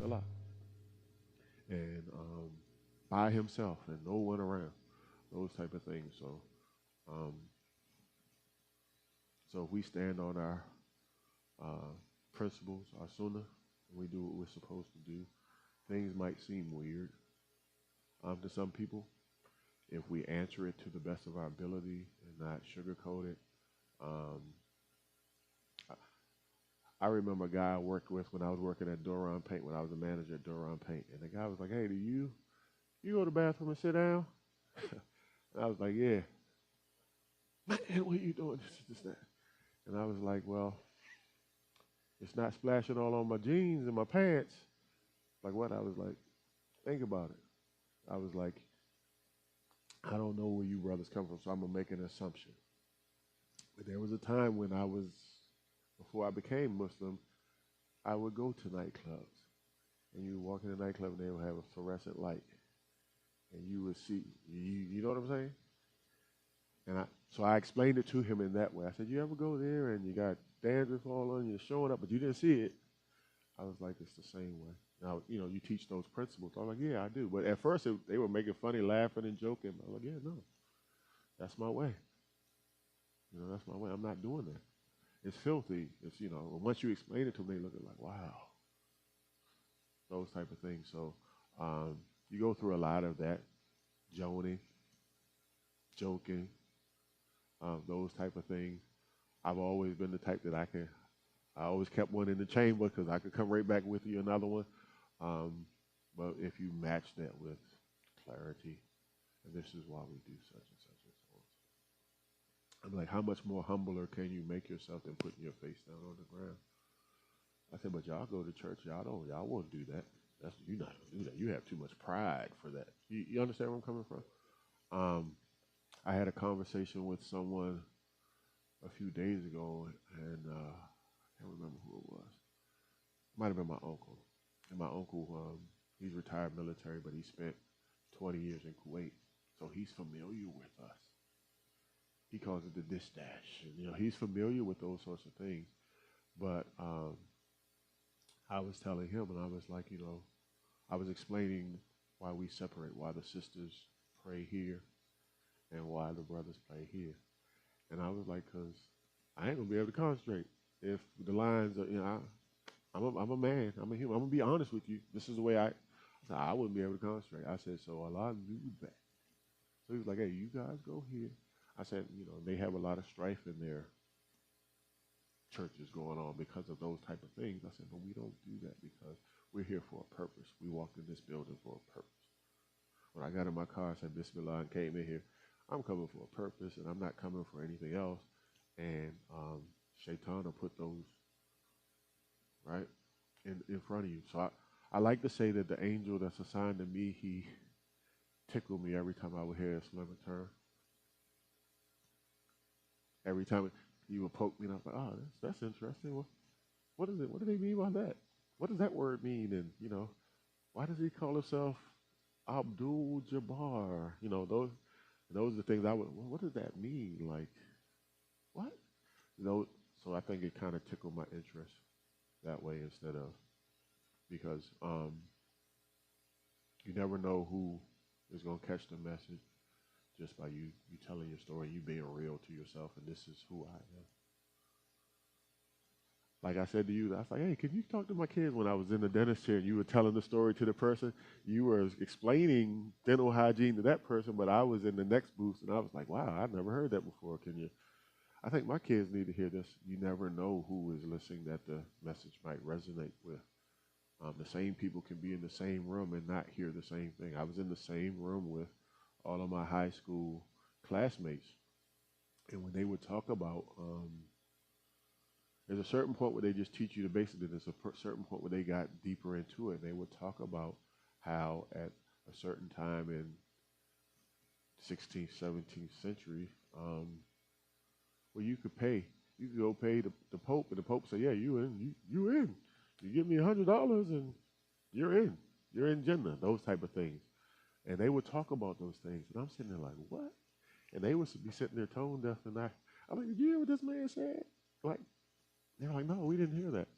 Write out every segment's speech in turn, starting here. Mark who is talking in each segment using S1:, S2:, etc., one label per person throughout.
S1: lot. And by himself and no one around, those type of things. Um, so if we stand on our uh, principles, our sunnah, and we do what we're supposed to do, things might seem weird to some people. If we answer it to the best of our ability and not sugarcoat it, um, I remember a guy I worked with when I was working at Duran Paint, when I was a manager at Duran Paint, and the guy was like, "Hey, do you go to the bathroom and sit down?" And I was like, "Yeah." "Man, what are you doing? This, that." And I was like, "Well, it's not splashing all on my jeans and my pants." Like what? I was like, "Think about it." I was like, "I don't know where you brothers come from, so I'm gonna make an assumption." But there was a time when before I became Muslim, I would go to nightclubs, and you would walk in a nightclub and they would have a fluorescent light, and you would see, you know what I'm saying? So I explained it to him in that way. I said, "You ever go there and you got dandruff all on you, showing up, but you didn't see it?" I was like, "It's the same way." Now, you teach those principles. I was like, "Yeah, I do." But at first, they were making funny, laughing, and joking. I was like, "Yeah, no, that's my way. That's my way. I'm not doing that. It's filthy." Once you explain it to them, they look at it like, "Wow," those type of things. So um, you go through a lot of that, joning, joking, those type of things. I've always been the type that I always kept one in the chamber because I could come right back with you another one. Um, but if you match that with clarity, and this is why we do such and such and so on. I'm like, how much more humbler can you make yourself than putting your face down on the ground? I said, but y'all go to church, y'all won't do that. That's you not gonna do that. You have too much pride for that. You understand where I'm coming from? Um, I had a conversation with someone a few days ago, and I can't remember who it was. It might have been my uncle. And my uncle, he's retired military, but he spent 20 years in Kuwait, so he's familiar with us. He calls it the distash. And, he's familiar with those sorts of things. But I was telling him, and I was like, I was explaining why we separate, why the sisters pray here and why the brothers pray here. And I was like, because I ain't going to be able to concentrate if the lines are, I'm a man. I'm a human. I'm going to be honest with you. This is the way I said, I wouldn't be able to concentrate. I said, so Allah knew that. So he was like, hey, you guys go here. I said, they have a lot of strife in their churches going on because of those type of things. I said, but we don't do that because we're here for a purpose. We walked in this building for a purpose. When I got in my car, I said, Bismillah, and came in here. I'm coming for a purpose, and I'm not coming for anything else. And Shaitan will put those, right, in front of you. So I like to say that the angel that's assigned to me, he tickled me every time I would hear a Islamic term. Every time he would poke me, and I was like, oh, that's interesting. What is it? What do they mean by that? What does that word mean? And, why does he call himself Abdul Jabbar? Those are the things I would, well, what does that mean? Like, what? So I think it kind of tickled my interest that way instead of, because you never know who is going to catch the message just by you telling your story, you being real to yourself, and this is who I am. Like I said to you, I was like, hey, can you talk to my kids when I was in the dentist chair and you were telling the story to the person? You were explaining dental hygiene to that person, but I was in the next booth and I was like, wow, I've never heard that before. Can you? I think my kids need to hear this. You never know who is listening that the message might resonate with. The same people can be in the same room and not hear the same thing. I was in the same room with all of my high school classmates, and when they would talk about there's a certain point where they just teach you the basics, and there's a certain point where they got deeper into it. They would talk about how at a certain time in 16th, 17th century, well, you could go pay the Pope, and the Pope say, yeah, you in, you in. You give me $100 and you're in Jannah, those type of things. And they would talk about those things, and I'm sitting there like, what? And they would be sitting there tone deaf, and I'm like, did you hear what this man said? Like, they're like, no, we didn't hear that.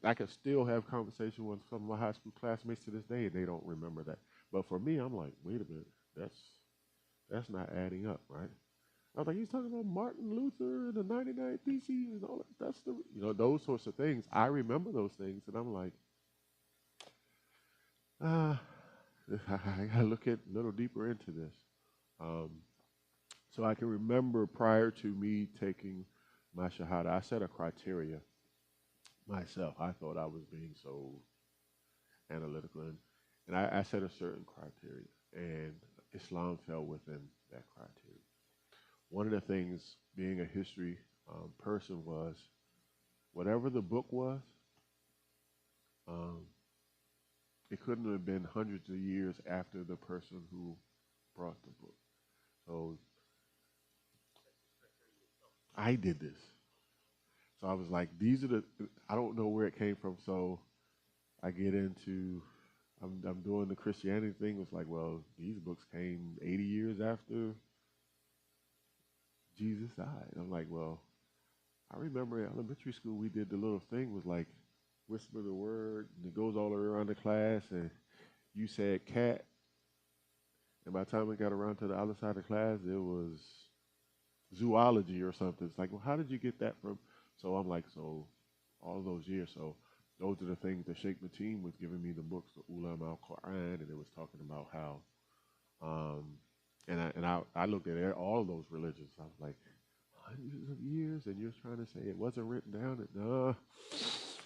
S1: I can still have conversation with some of my high school classmates to this day, and they don't remember that. But for me, I'm like, wait a minute, that's not adding up, right? I was like, he's talking about Martin Luther and the 99 Theses and all that. That's the, those sorts of things. I remember those things, and I'm like, ah, I gotta look at a little deeper into this. Um, so I can remember prior to me taking my Shahada, I set a criteria myself. I thought I was being so analytical, and I set a certain criteria, and Islam fell within that criteria. One of the things, being a history person, was whatever the book was, um, it couldn't have been hundreds of years after the person who brought the book. So I did this. So I was like, these are the, I don't know where it came from. So I get into, I'm doing the Christianity thing. It's like, well, these books came 80 years after Jesus died. I'm like, well, I remember in elementary school we did the little thing was like whisper the word and it goes all around the class and you said cat, and by the time we got around to the other side of the class it was zoology or something. It's like, well, how did you get that from? So I'm like, so all those years, so those are the things that Sheikh Mateen was giving me the books, the Ulam al Quran, and it was talking about how, um, I looked at all of those religions. I was like, hundreds of years, and you're trying to say it wasn't written down? And no.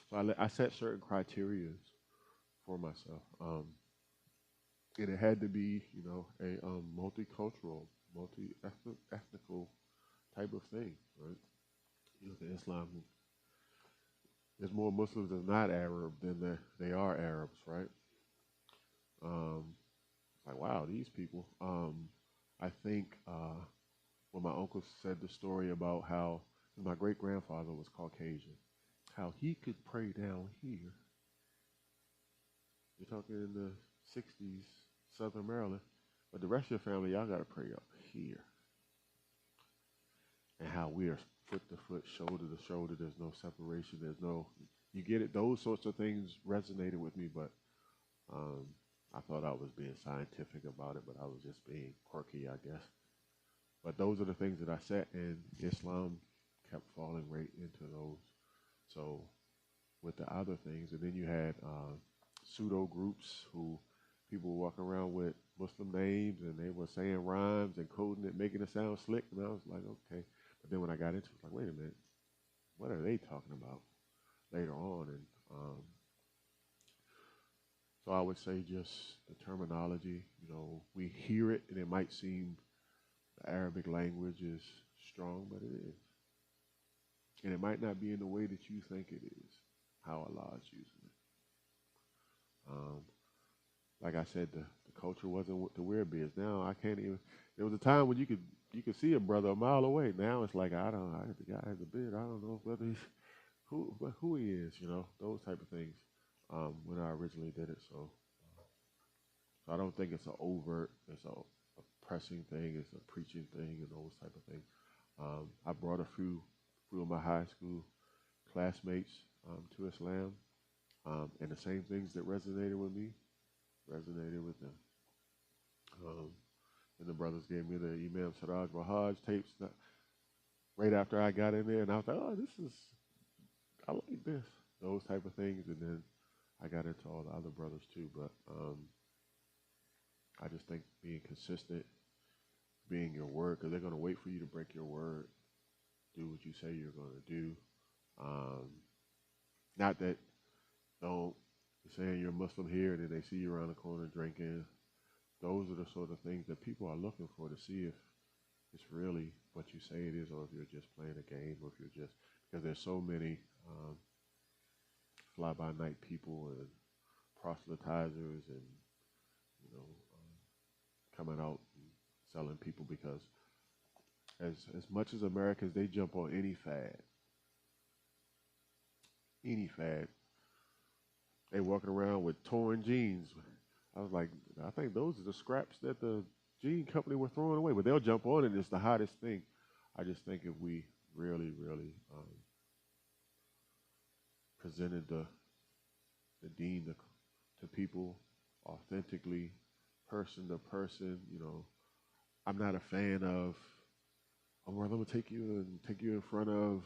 S1: So I set certain criteria for myself, and it had to be, a multicultural, multi-ethnical type of thing, right? You look at Islam, there's more Muslims that's not Arab than they are Arabs, right? Um, like, wow, these people. I think when my uncle said the story about how my great grandfather was Caucasian, how he could pray down here. You're talking in the 60s, Southern Maryland, but the rest of your family, y'all got to pray up here. And how we are foot to foot, shoulder to shoulder. There's no separation. You get it. Those sorts of things resonated with me, but um, I thought I was being scientific about it, but I was just being quirky, I guess. But those are the things that I set, and Islam kept falling right into those. So with the other things, and then you had pseudo groups who people were walking around with Muslim names, and they were saying rhymes and coding it, making it sound slick, and I was like, okay. But then when I got into it, I was like, wait a minute, what are they talking about later on? And so I would say just the terminology, we hear it, and it might seem the Arabic language is strong, but it is. And it might not be in the way that you think it is, how Allah is using it. Like I said, the culture wasn't to wear beards. Now I can't even. There was a time when you could see a brother a mile away. Now it's like the guy has a beard. I don't know whether he's who he is. Those type of things. When I originally did it, so I don't think it's an overt, it's a pressing thing, it's a preaching thing, and those type of things. I brought a few of my high school classmates to Islam, and the same things that resonated with me resonated with them. And the brothers gave me the Imam Siraj Wahaj tapes right after I got in there, and I was like, oh, I like this, those type of things, and then I got into all the other brothers too, but I just think being consistent, being your word, because they're going to wait for you to break your word, do what you say you're going to do. Not that don't saying you're Muslim here and then they see you around the corner drinking. Those are the sort of things that people are looking for to see if it's really what you say it is, or if you're just playing a game, or if you're just, because there's so many fly-by-night people and proselytizers and coming out and selling people, because as much as Americans, they jump on any fad. They walking around with torn jeans. I was like, I think those are the scraps that the jean company were throwing away, but they'll jump on it. It's the hottest thing. I just think if we really, really presented the dean to people authentically, person to person. I'm not a fan of, oh, well, I'm gonna take you in front of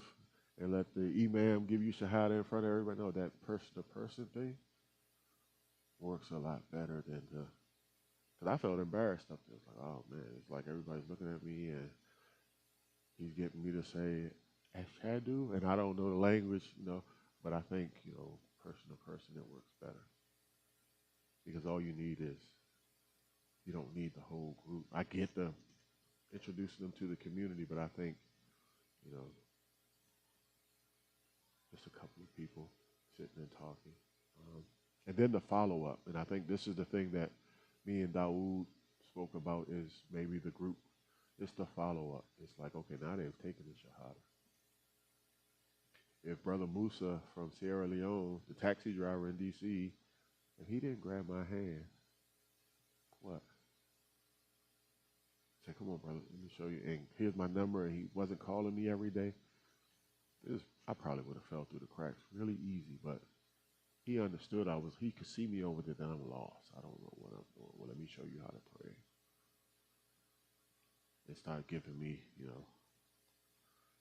S1: and let the imam give you shahada in front of everybody. No, that person to person thing works a lot better than the. Because I felt embarrassed up there. It's like, oh man, it's like everybody's looking at me and he's getting me to say ashhadu, and I don't know the language, but I think, person to person it works better. Because all you need is, you don't need the whole group. I get the introducing them to the community, but I think, you know, just a couple of people sitting and talking. And then the follow-up, and I think this is the thing that me and Dawood spoke about is maybe the group. It's the follow-up. It's like, okay, now they've taken the Shahada. If Brother Musa from Sierra Leone, the taxi driver in D.C., if he didn't grab my hand, what? Say, come on, brother, let me show you. And here's my number, and he wasn't calling me every day. I probably would have fell through the cracks really easy, but he understood he could see me over there that I'm lost. I don't know what I'm doing. Well, let me show you how to pray. And started giving me,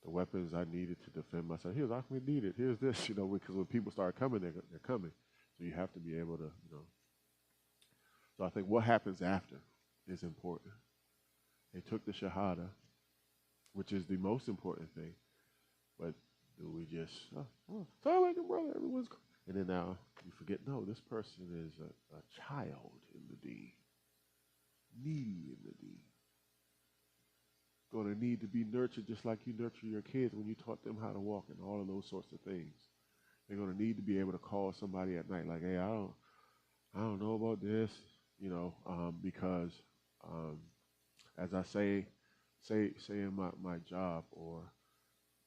S1: the weapons I needed to defend myself. Here's what we needed. Here's this, because when people start coming, they're coming. So you have to be able to, So I think what happens after is important. They took the Shahada, which is the most important thing. But do we just, sound like a brother, everyone's, and then now you forget, no, this person is a child in the deen, needy in the deen. Going to need to be nurtured just like you nurture your kids when you taught them how to walk and all of those sorts of things. They're going to need to be able to call somebody at night like, hey, I don't know about this, because as I say in my job, or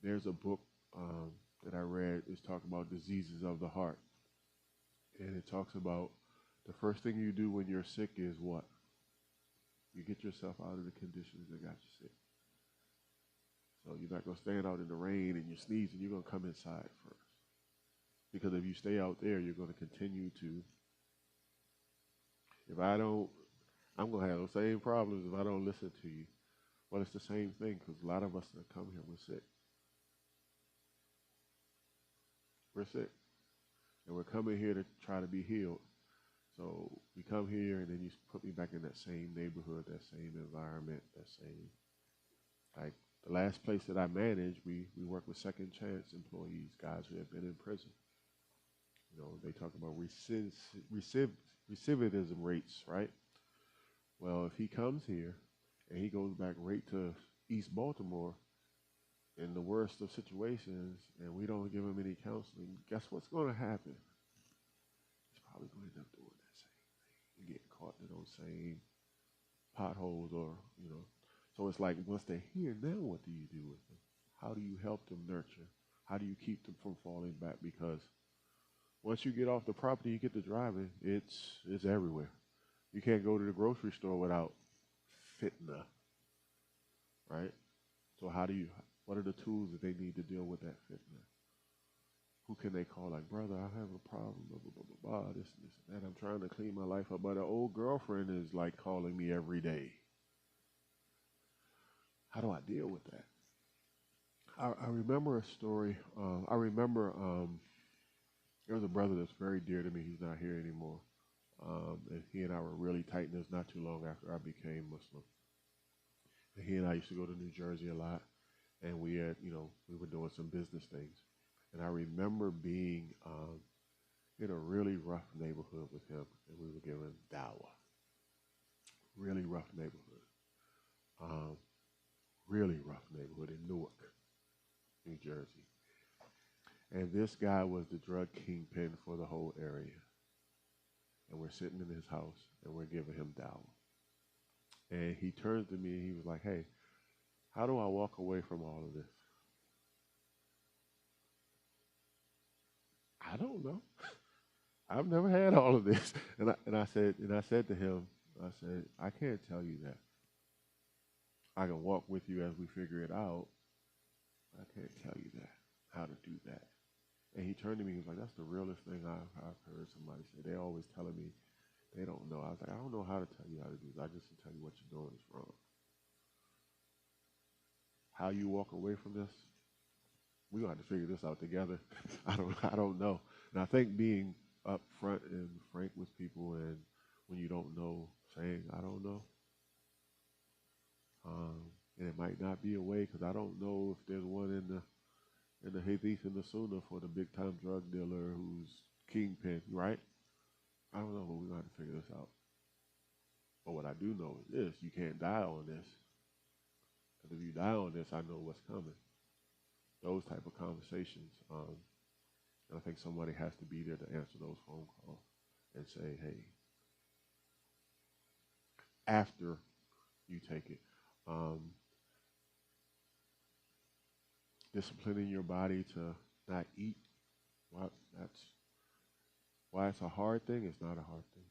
S1: there's a book that I read is talking about diseases of the heart. And it talks about the first thing you do when you're sick is what? You get yourself out of the conditions that got you sick. So you're not going to stand out in the rain and you're sneezing. You're going to come inside first. Because if you stay out there, you're going to continue to, I'm going to have those same problems if I don't listen to you. Well, it's the same thing because a lot of us that come here, we're sick. We're sick. And we're coming here to try to be healed. So we come here and then you put me back in that same neighborhood, that same environment, that same, like the last place that I managed, we work with second chance employees, guys who have been in prison. They talk about recidivism rates, right? Well, if he comes here and he goes back right to East Baltimore in the worst of situations and we don't give him any counseling, guess what's going to happen? He's probably going to end up doing that same thing and getting caught in those same potholes or. So it's like once they're here, now what do you do with them? How do you help them nurture? How do you keep them from falling back? Because once you get off the property, you get to driving, it's everywhere. You can't go to the grocery store without fitna, right? So what are the tools that they need to deal with that fitna? Who can they call? Like, brother, I have a problem, blah, blah, blah, blah, blah, this and this and that. I'm trying to clean my life up, but an old girlfriend is like calling me every day. How do I deal with that? I remember a story. There was a brother that's very dear to me. He's not here anymore. And he and I were really tight, and it was not too long after I became Muslim. And he and I used to go to New Jersey a lot, and we were doing some business things. And I remember being in a really rough neighborhood with him, and we were giving dawah. Really rough neighborhood. Really rough neighborhood in Newark, New Jersey. And this guy was the drug kingpin for the whole area. And we're sitting in his house, and we're giving him dawah. And he turns to me, and he was like, hey, how do I walk away from all of this? I don't know. I've never had all of this. And I said to him, I can't tell you that. I can walk with you as we figure it out. I can't tell you that, how to do that. And he turned to me, he was like, that's the realest thing I've heard somebody say. They're always telling me they don't know. I was like, I don't know how to tell you how to do this. I just tell you what you're doing is wrong. How you walk away from this, we're gonna have to figure this out together. I don't know. And I think being upfront and frank with people, and when you don't know, saying I don't know, um, and it might not be a way, because I don't know if there's one in the Hadith and the Sunnah for the big time drug dealer who's kingpin, right? I don't know, but we're gonna have to figure this out. But what I do know is this: you can't die on this, because if you die on this, I know what's coming. Those type of conversations. And I think somebody has to be there to answer those phone calls and say, hey, after you take it, um, disciplining your body to not eat. Well, that's why it's a hard thing. It's not a hard thing.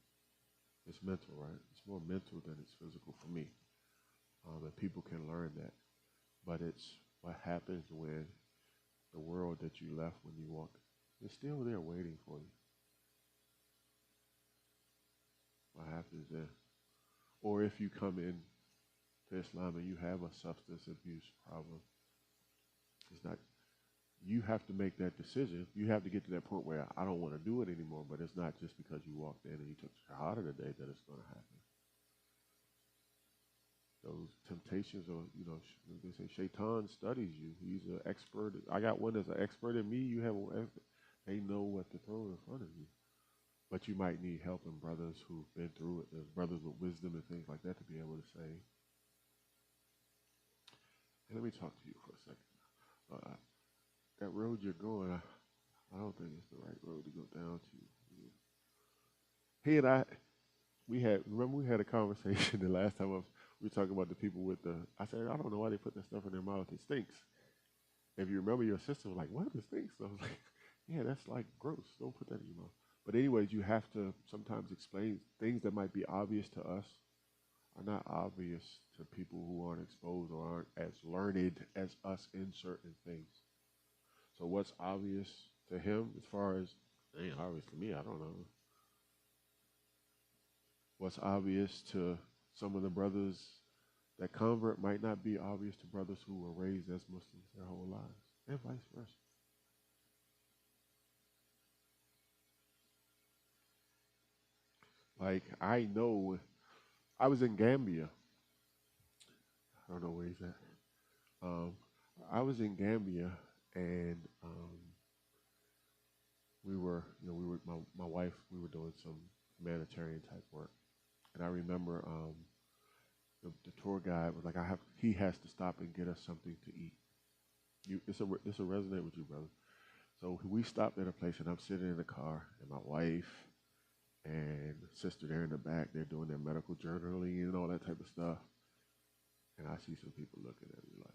S1: It's mental, right? It's more mental than it's physical for me. And people can learn that. But it's what happens when the world that you left when you walked is still there waiting for you. What happens then? Or if you come in to Islam and you have a substance abuse problem, it's not, you have to make that decision. You have to get to that point where I don't want to do it anymore, but it's not just because you walked in and you took shahada today that it's going to happen. Those temptations are, they say Shaitan studies you. He's an expert. I got one that's an expert in me. You have one, they know what to throw in front of you. But you might need help and brothers who've been through it. There's brothers with wisdom and things like that to be able to say, hey, let me talk to you for a second. That road you're going, I don't think it's the right road to go down to. He and I, remember we had a conversation the last time we were talking about the people with I said, I don't know why they put that stuff in their mouth. It stinks. If you remember, your sister was like, what? It stinks? I was like, yeah, that's like gross. Don't put that in your mouth. But anyways, you have to sometimes explain things that might be obvious to us are not obvious to people who aren't exposed or aren't as learned as us in certain things. So what's obvious to him as far as ain't obvious to me, I don't know. What's obvious to some of the brothers that convert might not be obvious to brothers who were raised as Muslims their whole lives, and vice versa. Like, I know, I was in Gambia. I don't know where he's at. Um, I was in Gambia, and my wife, we were doing some humanitarian type work, and I remember the tour guide was like, he has to stop and get us something to eat. This will resonate with you, brother. So we stopped at a place, and I'm sitting in the car, and my wife and sister there in the back, they're doing their medical journaling and all that type of stuff. And I see some people looking at me like,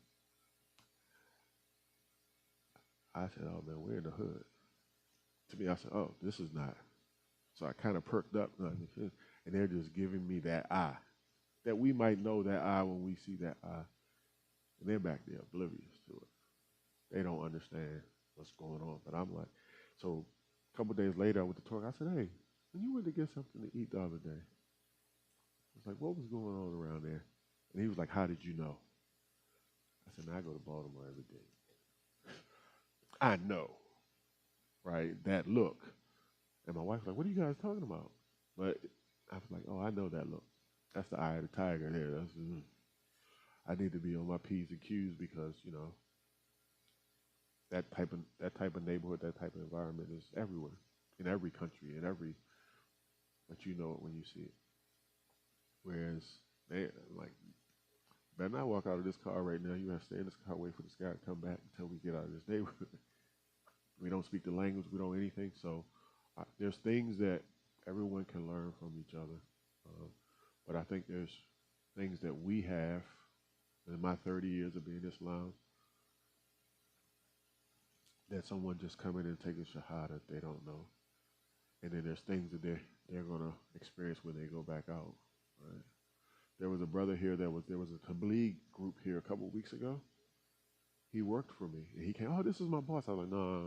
S1: I said, oh man, we're in the hood. To me, I said, oh, this is not. So I kind of perked up, and they're just giving me that eye. That we might know that eye when we see that eye. And they're back there oblivious to it. They don't understand what's going on. But I'm like, so a couple of days later, I went to talk. I said, hey, when you went to get something to eat the other day, I was like, what was going on around there? And he was like, how did you know? I said, man, I go to Baltimore every day. I know, right? That look. And my wife was like, what are you guys talking about? But I was like, oh, I know that look. That's the eye of the tiger there. I need to be on my P's and Q's because, that type of neighborhood, that type of environment is everywhere, in every country, but you know it when you see it. Whereas they like, better not walk out of this car right now. You have to stay in this car, wait for this guy to come back until we get out of this neighborhood. We don't speak the language, we don't anything. So there's things that everyone can learn from each other. But I think there's things that we have in my 30 years of being Islam that someone just come in and take a shahada they don't know. And then there's things that they're going to experience when they go back out. Right? There was a brother here there was a Tabligh group here a couple of weeks ago. He worked for me. And he came, oh, this is my boss. I was like, no.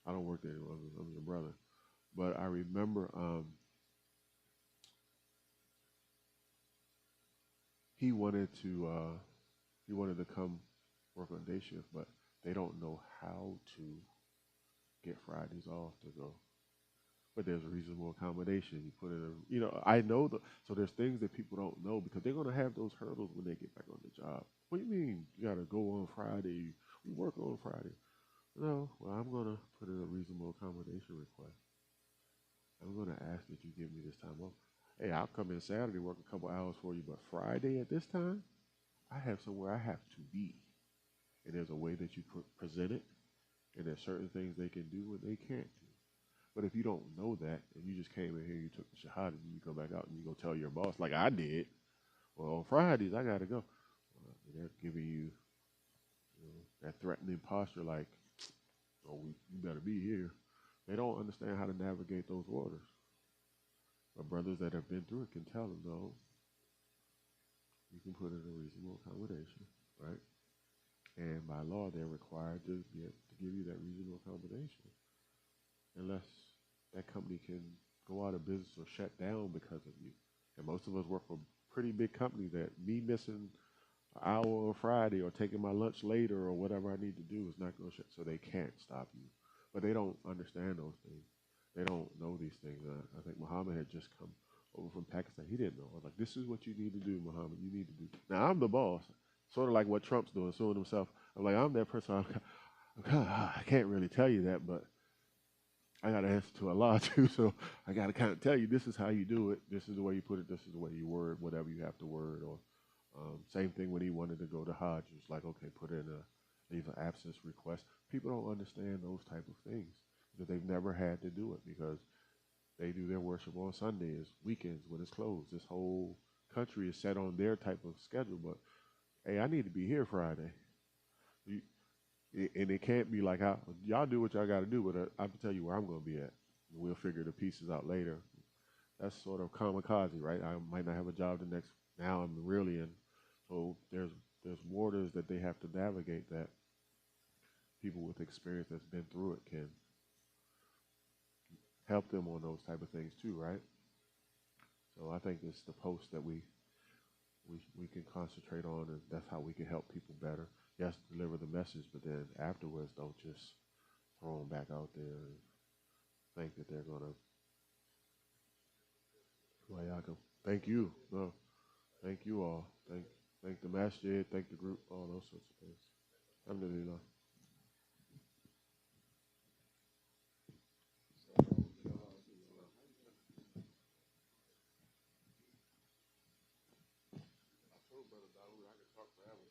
S1: I don't work there anymore. I'm your brother. But I remember he wanted to come work on day shift, but they don't know how to get Fridays off to go. But there's a reasonable accommodation. You put in a, I know so there's things that people don't know because they're going to have those hurdles when they get back on the job. What do you mean you got to go on Friday? We work on Friday. No, well, I'm going to put in a reasonable accommodation request. I'm going to ask that you give me this time off. Hey, I'll come in Saturday, work a couple hours for you, but Friday at this time, I have somewhere I have to be. And there's a way that you present it, and there's certain things they can do and they can't do. But if you don't know that, and you just came in here, you took the shahada, and you go back out and you go tell your boss, like I did, well, on Fridays, I got to go. They're giving you, that threatening posture, like, oh, you better be here. They don't understand how to navigate those waters. But brothers that have been through it can tell them, no, you can put in a reasonable accommodation, right? And by law, they're required to give you that reasonable accommodation, unless that company can go out of business or shut down because of you. And most of us work for pretty big companies that me missing an hour on Friday or taking my lunch later or whatever I need to do is not going to shut, so they can't stop you. But they don't understand those things. They don't know these things. I think Muhammad had just come over from Pakistan. He didn't know. I was like, this is what you need to do, Muhammad. You need to do. Now, I'm the boss, sort of like what Trump's doing, suing himself. I'm like, I'm that person. I can't really tell you that, but I got to answer to Allah too, so I got to kind of tell you this is how you do it. This is the way you put it. This is the way you word whatever you have to word. Or same thing when he wanted to go to Hajj. It was like, okay, put in a leave an absence request. People don't understand those type of things because they've never had to do it because they do their worship on Sundays, weekends when it's closed. This whole country is set on their type of schedule. But hey, I need to be here Friday. You, and it can't be like, y'all do what y'all got to do, but I can tell you where I'm going to be at. We'll figure the pieces out later. That's sort of kamikaze, right? I might not have a job the next. Now I'm really in. So there's waters that they have to navigate that people with experience that's been through it can help them on those type of things too, right? So I think it's the post that we can concentrate on, and that's how we can help people better. Yes, deliver the message, but then afterwards, don't just throw them back out there and think that they're gonna. Well, y'all can. Thank you. No, thank you all. Thank the masjid. Thank the group. All those sorts of things. Alhamdulillah. I told Brother Dawood I could talk forever.